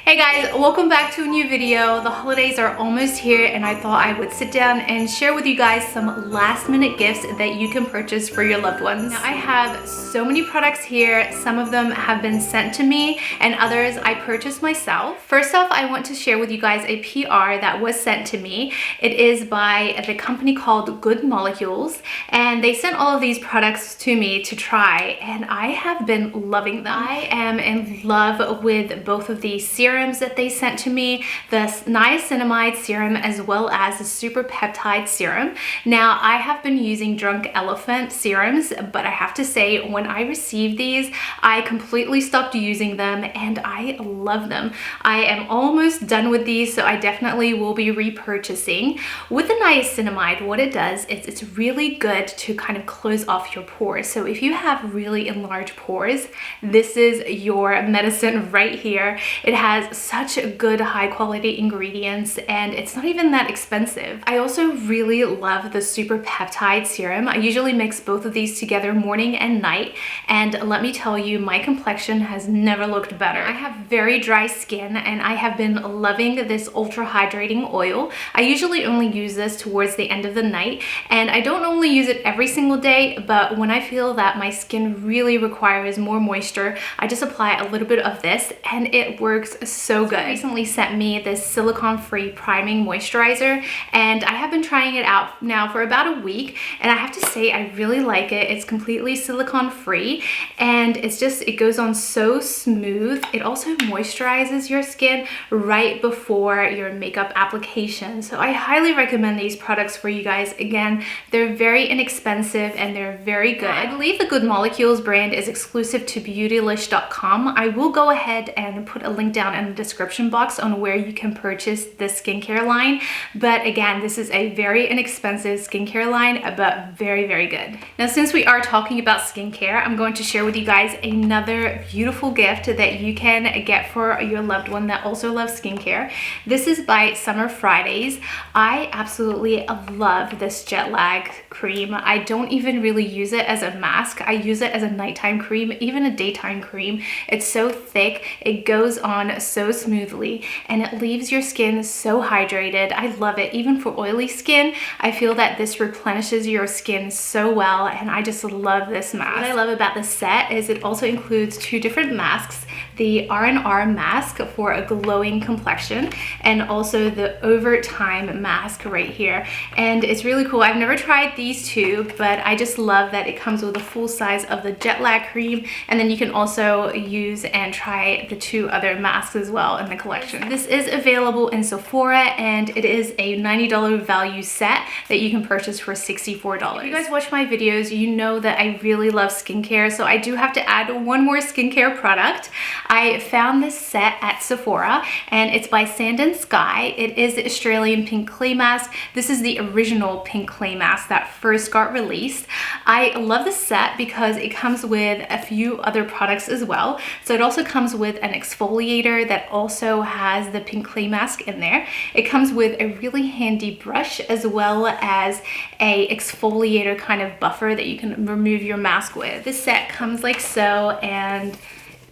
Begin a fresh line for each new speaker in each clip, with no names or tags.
Hey guys, welcome back to a new video. The holidays are almost here and I thought I would sit down and share with you guys some last minute gifts that you can purchase for your loved ones. Now I have so many products here. Some of them have been sent to me and others I purchased myself. First off, I want to share with you guys a PR that was sent to me. It is by the company called Good Molecules and they sent all of these products to me to try and I have been loving them. I am in love with both of these serums that they sent to me, the niacinamide serum as well as the super peptide serum. Now I have been using Drunk Elephant serums, but I have to say when I received these I completely stopped using them and I love them. I am almost done with these, so I definitely will be repurchasing. With the niacinamide, what it does is it's really good to kind of close off your pores. So if you have really enlarged pores, this is your medicine right here. It has such good high quality ingredients and it's not even that expensive. I also really love the super peptide serum. I usually mix both of these together morning and night, and let me tell you, my complexion has never looked better. I have very dry skin and I have been loving this ultra hydrating oil. I usually only use this towards the end of the night and I don't only use it every single day, but when I feel that my skin really requires more moisture, I just apply a little bit of this and it works so good. They recently sent me this silicone-free priming moisturizer and I have been trying it out now for about a week and I have to say I really like it. It's completely silicone-free and it goes on so smooth. It also moisturizes your skin right before your makeup application. So I highly recommend these products for you guys. Again, they're very inexpensive and they're very good. I believe the Good Molecules brand is exclusive to beautylish.com. I will go ahead and put a link down in the description box on where you can purchase the skincare line, but again, this is a very inexpensive skincare line, but very, very good. Now, since we are talking about skincare, I'm going to share with you guys another beautiful gift that you can get for your loved one that also loves skincare. This is by Summer Fridays. I absolutely love this jet lag cream. I don't even really use it as a mask. I use it as a nighttime cream, even a daytime cream. It's so thick, it goes on so smoothly and it leaves your skin so hydrated. I love it. Even for oily skin, I feel that this replenishes your skin so well and I just love this mask. What I love about this set is it also includes two different masks, the R&R mask for a glowing complexion and also the overtime mask right here, and it's really cool. I've never tried these two, but I just love that it comes with a full size of the jet lag cream, and then you can also use and try the two other masks as well in the collection. This is available in Sephora and it is a $90 value set that you can purchase for $64. If you guys watch my videos, you know that I really love skincare, so I do have to add one more skincare product. I found this set at Sephora and it's by Sand and Sky. It is the Australian pink clay mask. This is the original pink clay mask that first got released. I love this set because it comes with a few other products as well. So it also comes with an exfoliator that also has the pink clay mask in there. It comes with a really handy brush as well as a exfoliator kind of buffer that you can remove your mask with. This set comes like so, and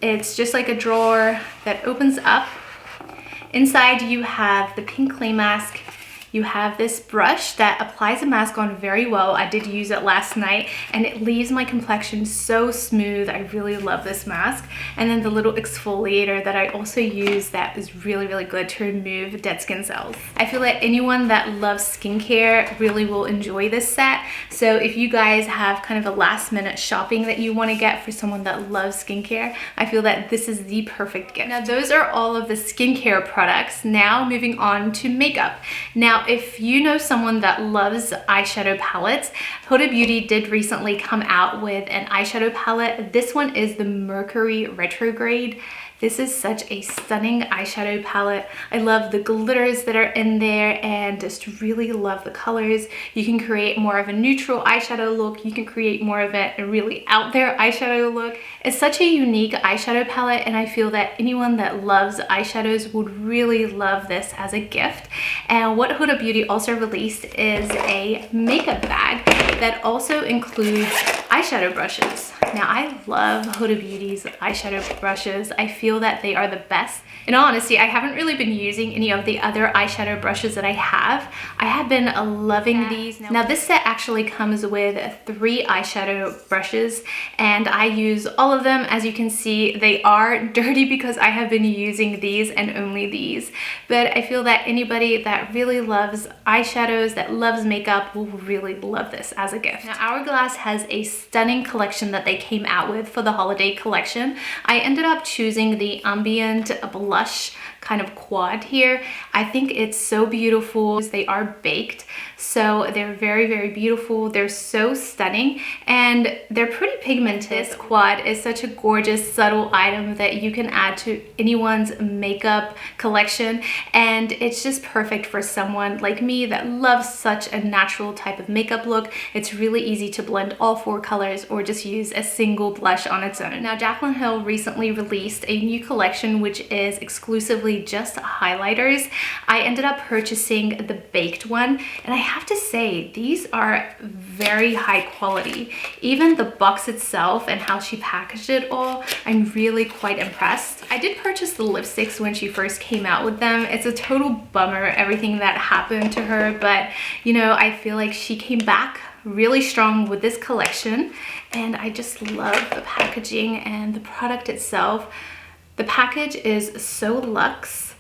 it's just like a drawer that opens up. Inside you have the pink clay mask. You have this brush that applies a mask on very well. I did use it last night and it leaves my complexion so smooth. I really love this mask. And then the little exfoliator that I also use that is really, really good to remove dead skin cells. I feel that anyone that loves skincare really will enjoy this set. So if you guys have kind of a last minute shopping that you want to get for someone that loves skincare, I feel that this is the perfect gift. Now those are all of the skincare products. Now moving on to makeup. Now if you know someone that loves eyeshadow palettes, Huda Beauty did recently come out with an eyeshadow palette. This one is the Mercury Retrograde. This is such a stunning eyeshadow palette. I love the glitters that are in there and just really love the colors. You can create more of a neutral eyeshadow look. You can create more of a really out there eyeshadow look. It's such a unique eyeshadow palette and I feel that anyone that loves eyeshadows would really love this as a gift. And what Huda Beauty also released is a makeup bag that also includes eyeshadow eyeshadow brushes. Now I love Huda Beauty's eyeshadow brushes. I feel that they are the best. In all honesty, I haven't really been using any of the other eyeshadow brushes that I have. I have been loving these. Now this set actually comes with 3 eyeshadow brushes and I use all of them. As you can see, they are dirty because I have been using these and only these. But I feel that anybody that really loves eyeshadows, that loves makeup, will really love this as a gift. Now Hourglass has a stunning collection that they came out with for the holiday collection. I ended up choosing the Ambient Blush kind of quad here. I think it's so beautiful. They are baked, so they're very, very beautiful. They're so stunning and they're pretty pigmented. This quad is such a gorgeous, subtle item that you can add to anyone's makeup collection, and it's just perfect for someone like me that loves such a natural type of makeup look. It's really easy to blend all 4 colors or just use a single blush on its own. Now Jaclyn Hill recently released a new collection which is exclusively just highlighters. I ended up purchasing the baked one, and I have to say these are very high quality. Even the box itself and how she packaged it all, I'm really quite impressed. I did purchase the lipsticks when she first came out with them. It's a total bummer everything that happened to her, but you know, I feel like she came back really strong with this collection, and I just love the packaging and the product itself. The package is so luxe,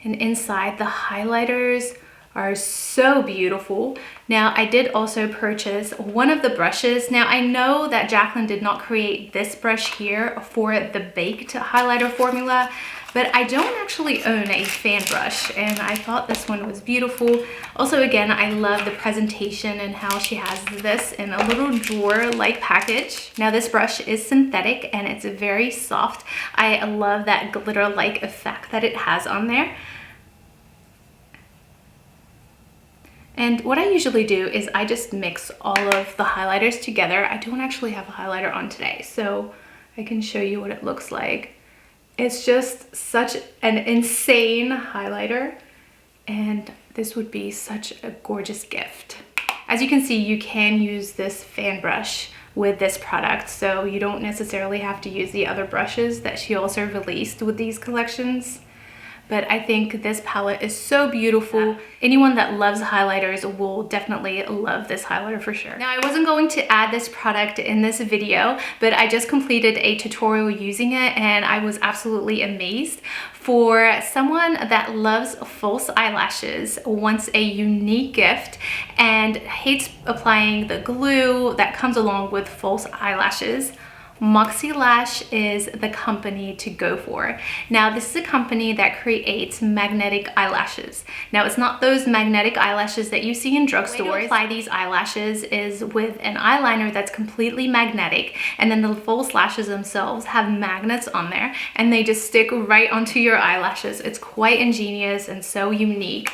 and inside the highlighters are so beautiful. Now I did also purchase one of the brushes. Now I know that Jaclyn did not create this brush here for the baked highlighter formula, but I don't actually own a fan brush, and I thought this one was beautiful. Also, again, I love the presentation and how she has this in a little drawer-like package. Now this brush is synthetic and it's very soft. I love that glitter-like effect that it has on there. And what I usually do is I just mix all of the highlighters together. I don't actually have a highlighter on today, so I can show you what it looks like. It's just such an insane highlighter, and this would be such a gorgeous gift. As you can see, you can use this fan brush with this product, so you don't necessarily have to use the other brushes that she also released with these collections. But I think this palette is so beautiful. Anyone that loves highlighters will definitely love this highlighter for sure. Now I wasn't going to add this product in this video, but I just completed a tutorial using it and I was absolutely amazed. For someone that loves false eyelashes, wants a unique gift, and hates applying the glue that comes along with false eyelashes, Moxielash is the company to go for. Now this is a company that creates magnetic eyelashes. Now it's not those magnetic eyelashes that you see in drugstores. The way to apply these eyelashes is with an eyeliner that's completely magnetic, and then the false lashes themselves have magnets on there and they just stick right onto your eyelashes. It's quite ingenious and so unique.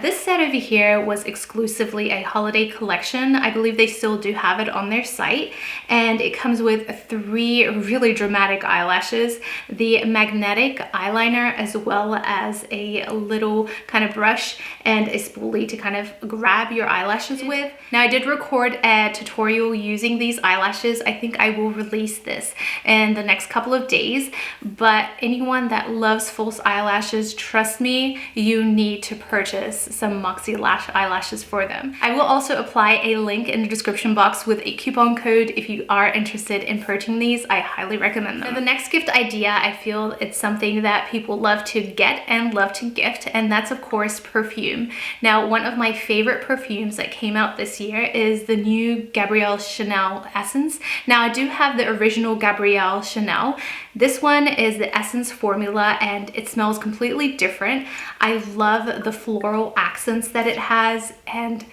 This set over here was exclusively a holiday collection. I believe they still do have it on their site, and it comes with 3 really dramatic eyelashes, the magnetic eyeliner, as well as a little kind of brush and a spoolie to kind of grab your eyelashes with. Now I did record a tutorial using these eyelashes. I think I will release this in the next couple of days, but anyone that loves false eyelashes, trust me, you need to purchase some Moxielash eyelashes for them. I will also apply a link in the description box with a coupon code if you are interested in purchasing these. I highly recommend them. Now the next gift idea, I feel it's something that people love to get and love to gift, and that's of course perfume. Now one of my favorite perfumes that came out this year is the new Gabrielle Chanel Essence. Now I do have the original Gabrielle Chanel. This one is the Essence formula and it smells completely different. I love the floral accents that it has, and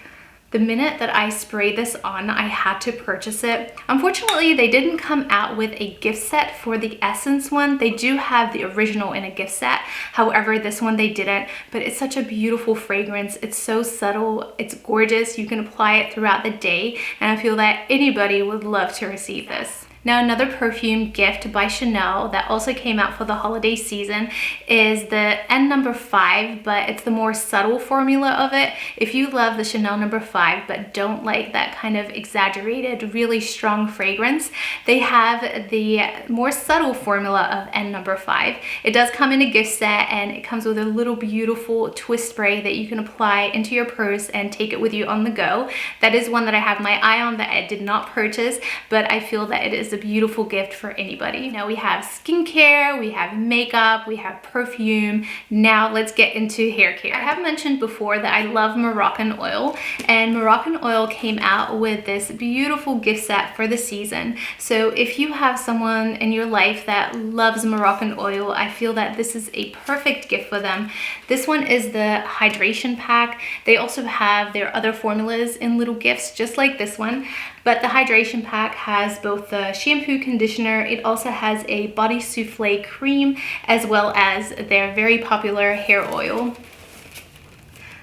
the minute that I sprayed this on, I had to purchase it. Unfortunately, they didn't come out with a gift set for the Essence one. They do have the original in a gift set. However, this one they didn't, but it's such a beautiful fragrance. It's so subtle, it's gorgeous. You can apply it throughout the day, and I feel that anybody would love to receive this. Now another perfume gift by Chanel that also came out for the holiday season is the N No. 5, but it's the more subtle formula of it. If you love the Chanel No. 5 but don't like that kind of exaggerated, really strong fragrance, they have the more subtle formula of N No. 5. It does come in a gift set, and it comes with a little beautiful twist spray that you can apply into your purse and take it with you on the go. That is one that I have my eye on that I did not purchase, but I feel that it is a beautiful gift for anybody. Now we have skincare, we have makeup, we have perfume. Now let's get into hair care. I have mentioned before that I love Moroccan oil, and Moroccan oil came out with this beautiful gift set for the season. So if you have someone in your life that loves Moroccan oil, I feel that this is a perfect gift for them. This one is the hydration pack. They also have their other formulas in little gifts just like this one, but the hydration pack has both the shampoo, conditioner. It also has a body souffle cream as well as their very popular hair oil.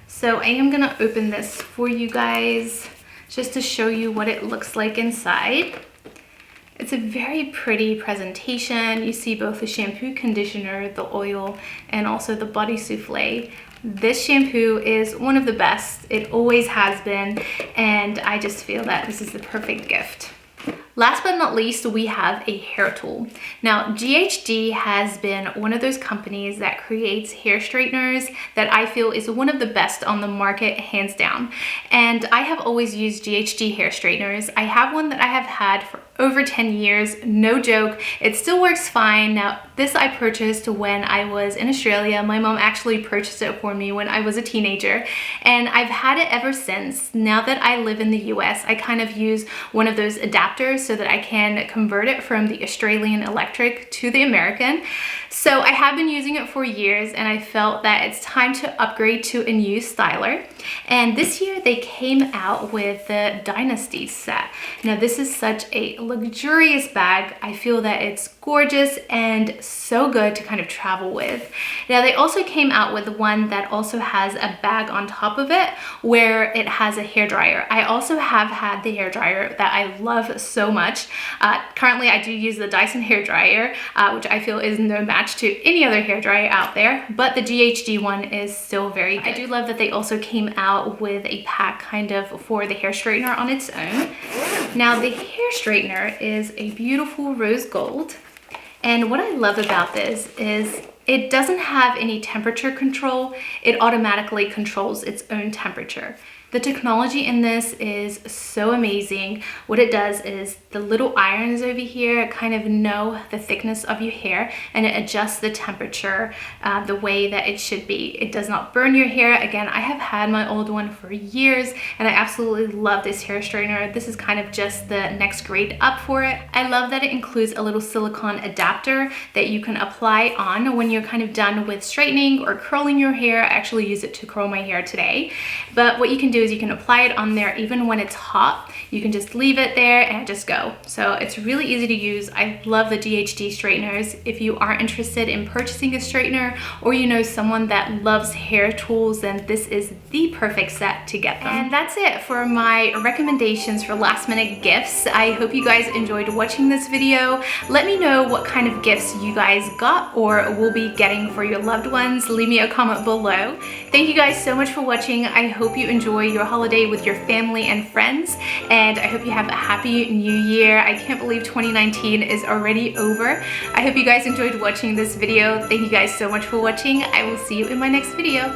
So I am gonna open this for you guys just to show you what it looks like inside. It's a very pretty presentation. You see both the shampoo, conditioner, the oil, and also the body souffle. This shampoo is one of the best. It always has been, and I just feel that this is the perfect gift. Last but not least, we have a hair tool. Now, GHD has been one of those companies that creates hair straighteners that I feel is one of the best on the market, hands down. And I have always used GHD hair straighteners. I have one that I have had for over 10 years, no joke. It still works fine. Now, this I purchased when I was in Australia. My mom actually purchased it for me when I was a teenager, and I've had it ever since. Now that I live in the US, I kind of use one of those adapters so that I can convert it from the Australian electric to the American. So I have been using it for years, and I felt that it's time to upgrade to a new styler. And this year they came out with the Dynasty set. Now this is such a luxurious bag. I feel that it's gorgeous and so good to kind of travel with. Now they also came out with one that also has a bag on top of it where it has a hairdryer. I also have had the hairdryer that I love so much. Currently I do use the Dyson hairdryer, which I feel is no match to any other hairdryer out there, but the GHD one is still very good. I do love that they also came out with a pack kind of for the hair straightener on its own. Now the hair straightener is a beautiful rose gold. And what I love about this is it doesn't have any temperature control. It automatically controls its own temperature. The technology in this is so amazing. What it does is the little irons over here kind of know the thickness of your hair, and it adjusts the temperature the way that it should be. It does not burn your hair. Again, I have had my old one for years, and I absolutely love this hair straightener. This is kind of just the next grade up for it. I love that it includes a little silicone adapter that you can apply on when you're kind of done with straightening or curling your hair. I actually use it to curl my hair today. But what you can do is you can apply it on there even when it's hot. You can just leave it there and just go. So it's really easy to use. I love the GHD straighteners. If you are interested in purchasing a straightener, or you know someone that loves hair tools, then this is the perfect set to get them. And that's it for my recommendations for last minute gifts. I hope you guys enjoyed watching this video. Let me know what kind of gifts you guys got or will be getting for your loved ones. Leave me a comment below. Thank you guys so much for watching. I hope you enjoy your holiday with your family and friends, and I hope you have a happy new year. I can't believe 2019 is already over. I hope you guys enjoyed watching this video. Thank you guys so much for watching. I will see you in my next video.